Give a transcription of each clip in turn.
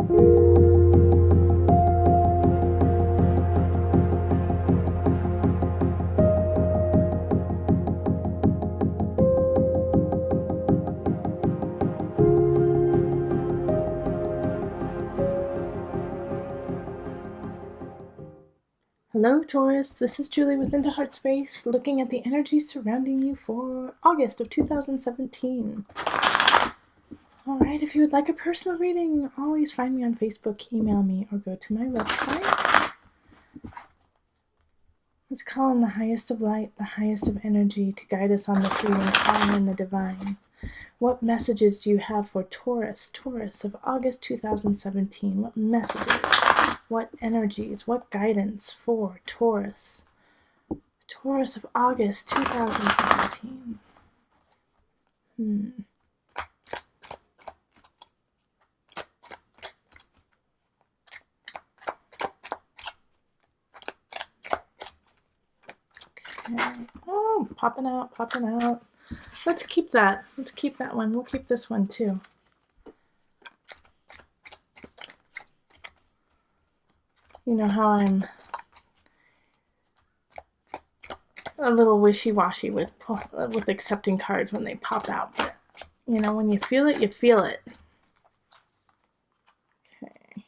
Hello Taurus, this is Julie with Into Heartspace, looking at the energy surrounding you for August of 2017. Alright, if you would like a personal reading, always find me on Facebook, email me, or go to my website. Let's call in the highest of light, the highest of energy to guide us on this reading, calling in the divine. What messages do you have for Taurus of August 2017? What messages? What energies? What guidance for Taurus of August 2017? Okay. Oh, popping out. Let's keep that. Let's keep that one. We'll keep this one too. You know how I'm a little wishy-washy with accepting cards when they pop out. But, you know, when you feel it, you feel it. Okay.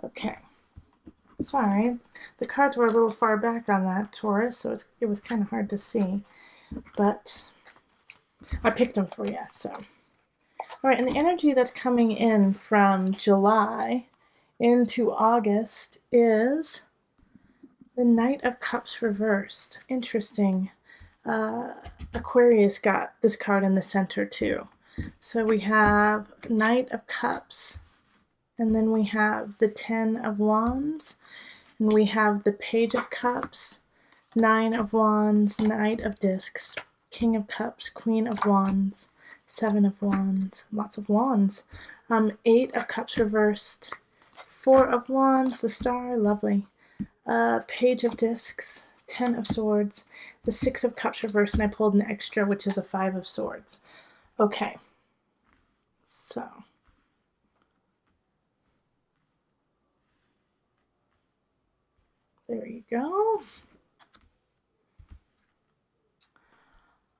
Okay. Sorry, the cards were a little far back on that, Taurus, so it was kind of hard to see, but I picked them for you, so. All right, and the energy that's coming in from July into August is the Knight of Cups reversed. Interesting. Aquarius got this card in the center too. So we have Knight of Cups, and then we have the 10 of Wands, and we have the Page of Cups, 9 of Wands, Knight of Discs, King of Cups, Queen of Wands, 7 of Wands, lots of Wands, 8 of Cups reversed, 4 of Wands, the Star, lovely, Page of Discs, 10 of Swords, the 6 of Cups reversed, and I pulled an extra, which is a 5 of Swords. Okay, so. There you go.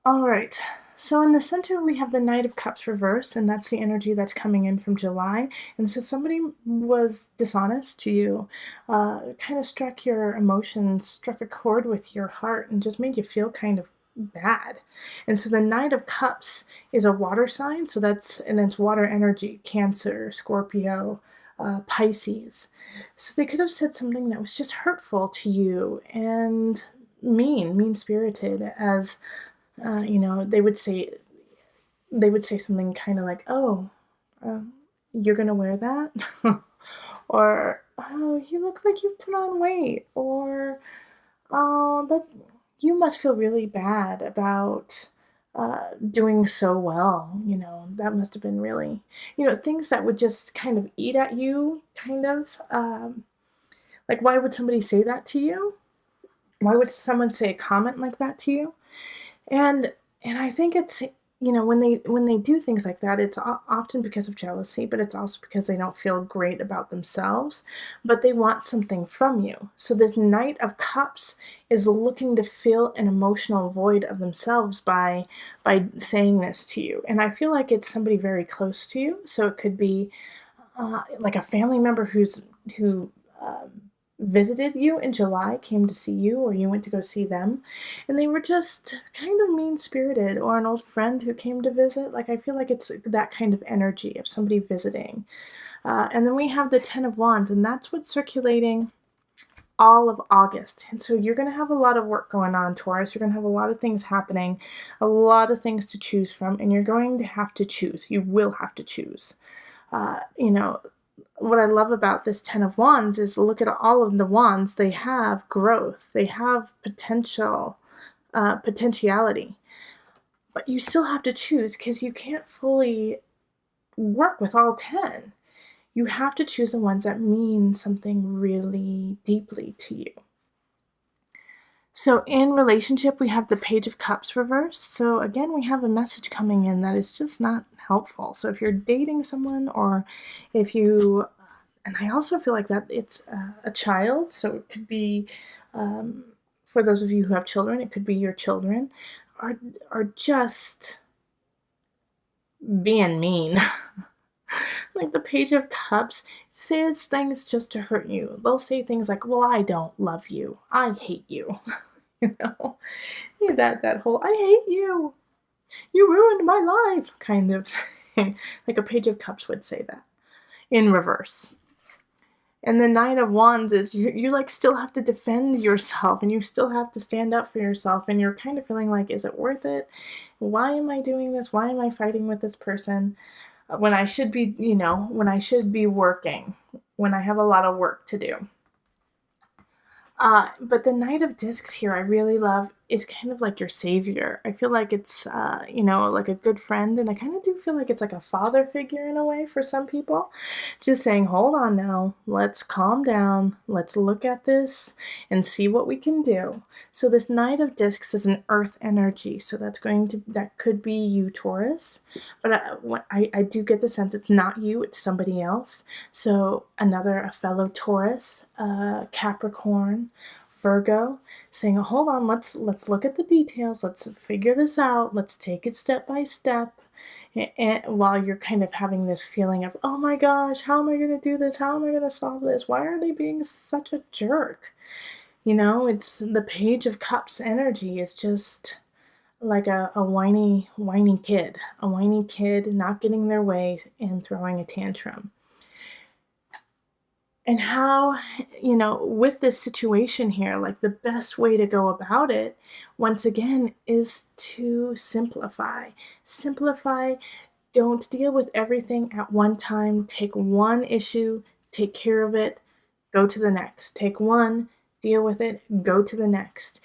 All right, so in the center we have the Knight of Cups reversed, and that's the energy that's coming in from July. And so somebody was dishonest to you, kind of struck your emotions, struck a chord with your heart, and just made you feel kind of bad. And so the Knight of Cups is a water sign, so and it's water energy, Cancer, Scorpio, Pisces. So they could have said something that was just hurtful to you and mean-spirited, as you know, they would say something kind of like, "Oh, you're gonna wear that," or "Oh, you look like you put on weight," or "Oh, that you must feel really bad about doing so well, you know, that must have been really," you know, things that would just kind of eat at you, kind of, like, why would somebody say that to you? Why would someone say a comment like that to you? And I think it's, you know, when they do things like that, it's often because of jealousy, but it's also because they don't feel great about themselves, but they want something from you. So this Knight of Cups is looking to fill an emotional void of themselves by saying this to you. And I feel like it's somebody very close to you. So it could be like a family member who visited you in July, came to see you, or you went to go see them, and they were just kind of mean-spirited, or an old friend who came to visit. Like, I feel like it's that kind of energy of somebody visiting. And then we have the 10 of Wands, and that's what's circulating all of August. And so you're going to have a lot of work going on, Taurus. You're going to have a lot of things happening, a lot of things to choose from, and you're going to have to choose. You will have to choose. You know, what I love about this 10 of Wands is look at all of the wands. They have growth. They have potentiality. but you still have to choose because you can't fully work with all 10. You have to choose the ones that mean something really deeply to you. So in relationship, we have the Page of Cups reversed. So again, we have a message coming in that is just not helpful. So if you're dating someone, or if you, and I also feel like that it's a child, so it could be, for those of you who have children, it could be your children, are just being mean. Like the Page of Cups says things just to hurt you. They'll say things like, well, I don't love you. I hate you. You know? Yeah, that whole, I hate you. You ruined my life kind of thing. Like a Page of Cups would say that in reverse. And the Knight of Wands is you like still have to defend yourself, and you still have to stand up for yourself, and you're kind of feeling like, is it worth it? Why am I doing this? Why am I fighting with this person? When I should be, when I should be working, when I have a lot of work to do. But the Knight of Discs here, I really love, is kind of like your savior. I feel like it's, like a good friend, and I kind of do feel like it's like a father figure in a way for some people. Just saying, hold on now, let's calm down, let's look at this and see what we can do. So this Knight of Discs is an earth energy, so that could be you, Taurus. But I do get the sense it's not you, it's somebody else. So a fellow Taurus, Capricorn, Virgo, saying, hold on, let's look at the details, let's figure this out, let's take it step by step. And while you're kind of having this feeling of, oh my gosh, how am I going to do this? How am I going to solve this? Why are they being such a jerk? It's the Page of Cups energy is just like a whiny kid. A whiny kid not getting their way and throwing a tantrum. And how, with this situation here, like the best way to go about it, once again, is to simplify. Simplify. Don't deal with everything at one time. Take one issue, take care of it, go to the next. Take one, deal with it, go to the next.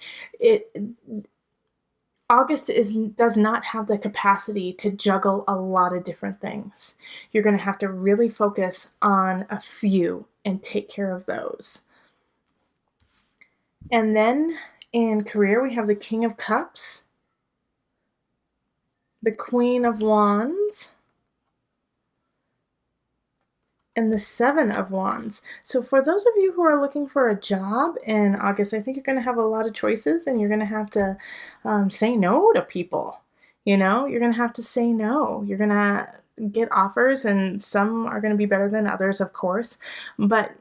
August does not have the capacity to juggle a lot of different things. You're going to have to really focus on a few and take care of those. And then in career, we have the King of Cups, the Queen of Wands, and the Seven of Wands. So for those of you who are looking for a job in August, I think you're going to have a lot of choices, and you're going to have to say no to people. You're going to have to say no. You're going to get offers, and some are going to be better than others, of course. But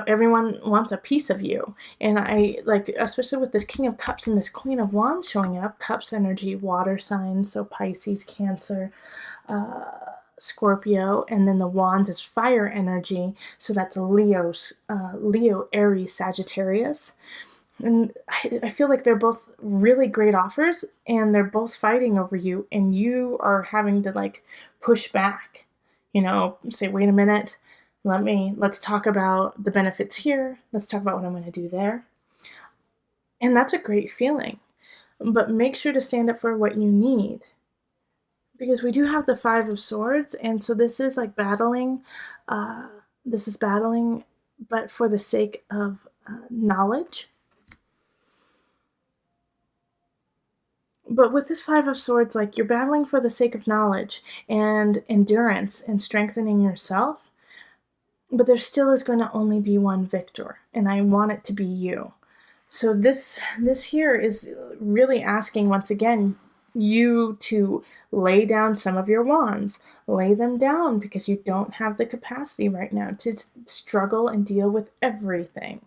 everyone wants a piece of you. And I like, especially with this King of Cups and this Queen of Wands showing up, Cups energy, water signs, so Pisces, Cancer, Scorpio, and then the Wands is fire energy, so that's Leo, Aries, Sagittarius. And I feel like they're both really great offers, and they're both fighting over you, and you are having to like push back, say, wait a minute, let's talk about the benefits here, let's talk about what I'm going to do there. And that's a great feeling, but make sure to stand up for what you need. Because we do have the Five of Swords, and so this is like battling. This is battling, but for the sake of knowledge. But with this Five of Swords, like you're battling for the sake of knowledge and endurance and strengthening yourself. But there still is going to only be one victor, and I want it to be you. So this here is really asking, once again, you to lay down some of your wands. Lay them down, because you don't have the capacity right now to struggle and deal with everything.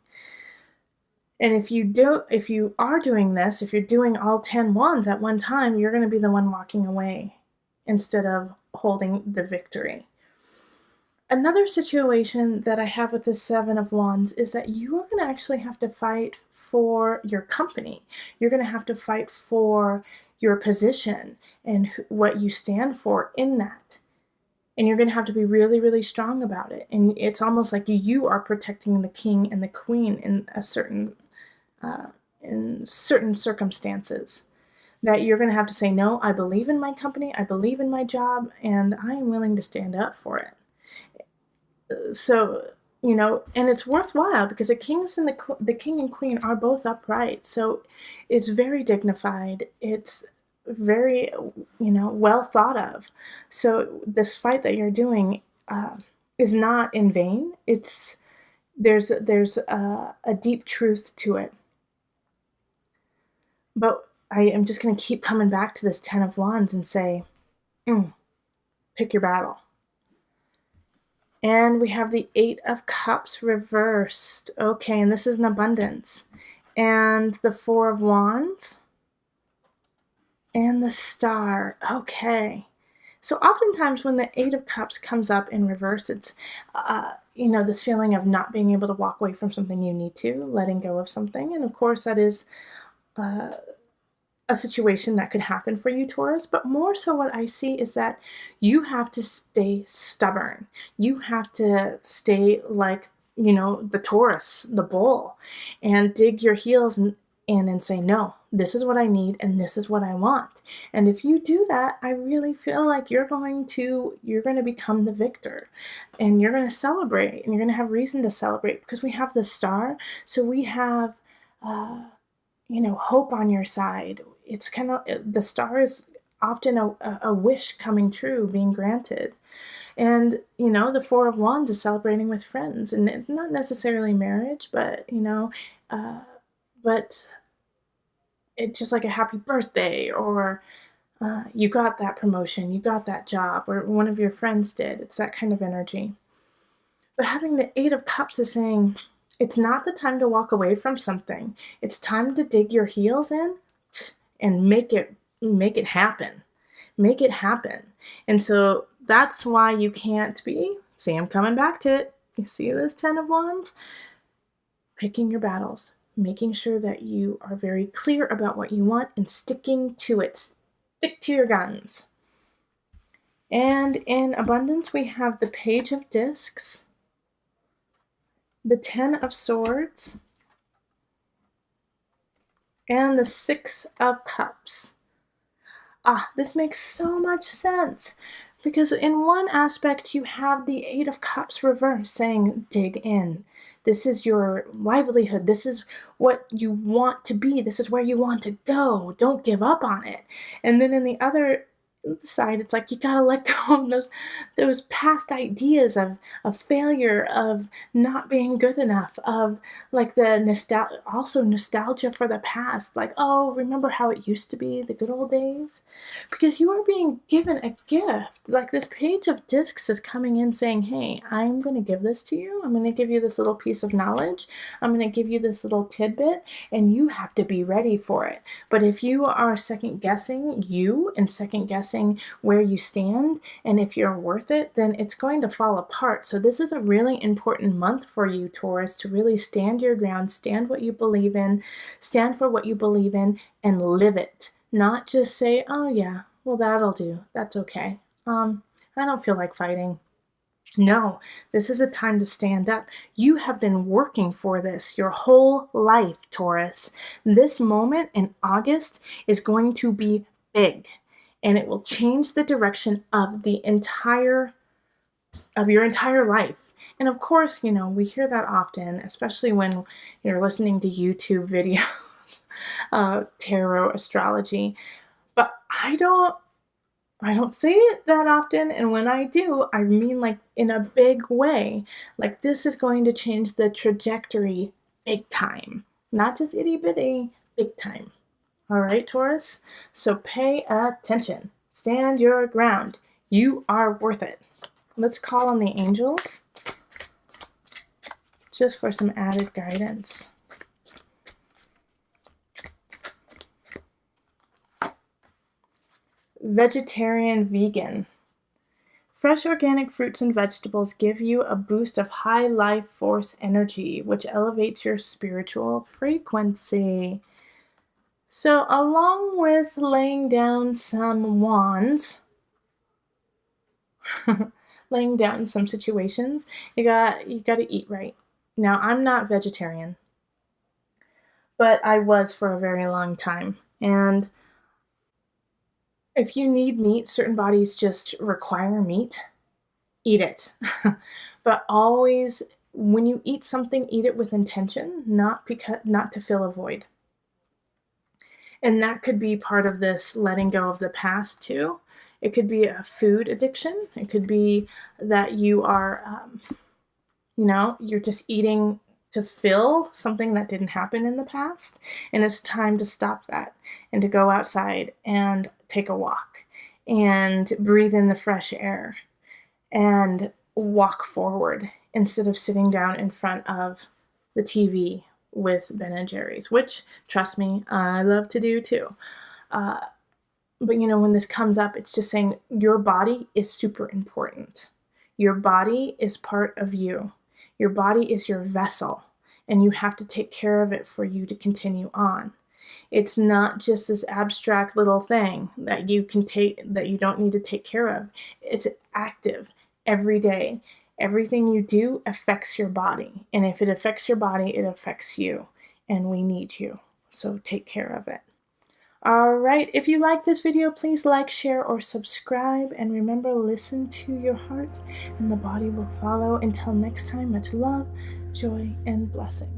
And if you are doing this, if you're doing all 10 wands at one time, you're going to be the one walking away instead of holding the victory. Another situation that I have with the Seven of Wands is that you are going to actually have to fight for your company. You're going to have to fight for your position and what you stand for in that. And you're going to have to be really, really strong about it. And it's almost like you are protecting the king and the queen in certain circumstances. that you're going to have to say, no, I believe in my company, I believe in my job, and I am willing to stand up for it. So, and it's worthwhile because the king and queen are both upright. So it's very dignified. It's very, well thought of. So this fight that you're doing is not in vain. There's a deep truth to it. But I am just going to keep coming back to this Ten of Wands and say, pick your battle. And we have the Eight of Cups reversed. Okay, and this is an abundance. And the Four of Wands. And the Star. Okay. So oftentimes when the Eight of Cups comes up in reverse, it's, this feeling of not being able to walk away from something you need to, letting go of something. And of course that is a situation that could happen for you, Taurus, but more so what I see is that you have to stay stubborn. You have to stay like, the Taurus, the bull, and dig your heels in and say, no, this is what I need and this is what I want. And if you do that, I really feel like you're going to become the victor, and you're going to celebrate, and you're going to have reason to celebrate because we have the Star. So we have, hope on your side. It's kind of, the Star is often a wish coming true, being granted. And, the Four of Wands is celebrating with friends, and it's not necessarily marriage, but, but it's just like a happy birthday, or you got that promotion, you got that job, or one of your friends did. It's that kind of energy. But having the Eight of Cups is saying, it's not the time to walk away from something. It's time to dig your heels in and make it happen. Make it happen. And so that's why you can't be, see, I'm coming back to it. You see this Ten of Wands? Picking your battles, making sure that you are very clear about what you want and sticking to it. Stick to your guns. And in abundance, we have the Page of Discs, the Ten of Swords, and the Six of Cups. This makes so much sense, because in one aspect you have the Eight of Cups reversed saying, dig in. This is your livelihood. This is what you want to be. This is where you want to go. Don't give up on it. And then in the other side, it's like you gotta let go of those past ideas of failure, of not being good enough, of like the nostalgia for the past, like, oh, remember how it used to be, the good old days. Because you are being given a gift. Like, this Page of Discs is coming in saying, hey, I'm going to give this to you. I'm going to give you this little piece of knowledge. I'm going to give you this little tidbit, and you have to be ready for it. But if you are second guessing you and second guessing where you stand, and if you're worth it, then it's going to fall apart. So this is a really important month for you, Taurus, to really stand your ground, stand what you believe in, stand for what you believe in, and live it. Not just say, oh yeah, well, that'll do. That's okay. I don't feel like fighting. No, this is a time to stand up. You have been working for this your whole life, Taurus. This moment in August is going to be big, and it will change the direction of your entire life. And of course, we hear that often, especially when you're listening to YouTube videos, tarot, astrology. But I don't say it that often, and when I do, I mean like in a big way. Like, this is going to change the trajectory big time. Not just itty bitty, big time. All right, Taurus? So pay attention. Stand your ground. You are worth it. Let's call on the angels just for some added guidance. Vegetarian, vegan. Fresh organic fruits and vegetables give you a boost of high life force energy, which elevates your spiritual frequency. So, along with laying down some wands, laying down some situations, you got to eat right. Now, I'm not vegetarian, but I was for a very long time, and If you need meat, certain bodies just require meat, eat it. But always, when you eat something, eat it with intention, not to fill a void. And that could be part of this letting go of the past too. It could be a food addiction. It could be that you are, you're just eating to fill something that didn't happen in the past. And it's time to stop that and to go outside and take a walk and breathe in the fresh air and walk forward instead of sitting down in front of the TV with Ben and Jerry's, which, trust me, I love to do too. But when this comes up, it's just saying your body is super important. Your body is part of you. Your body is your vessel, and you have to take care of it for you to continue on. It's not just this abstract little thing that you can take, that you don't need to take care of. It's active every day. Everything you do affects your body. And if it affects your body, it affects you. And we need you. So take care of it. All right. If you like this video, please like, share, or subscribe. And remember, listen to your heart and the body will follow. Until next time, much love, joy, and blessings.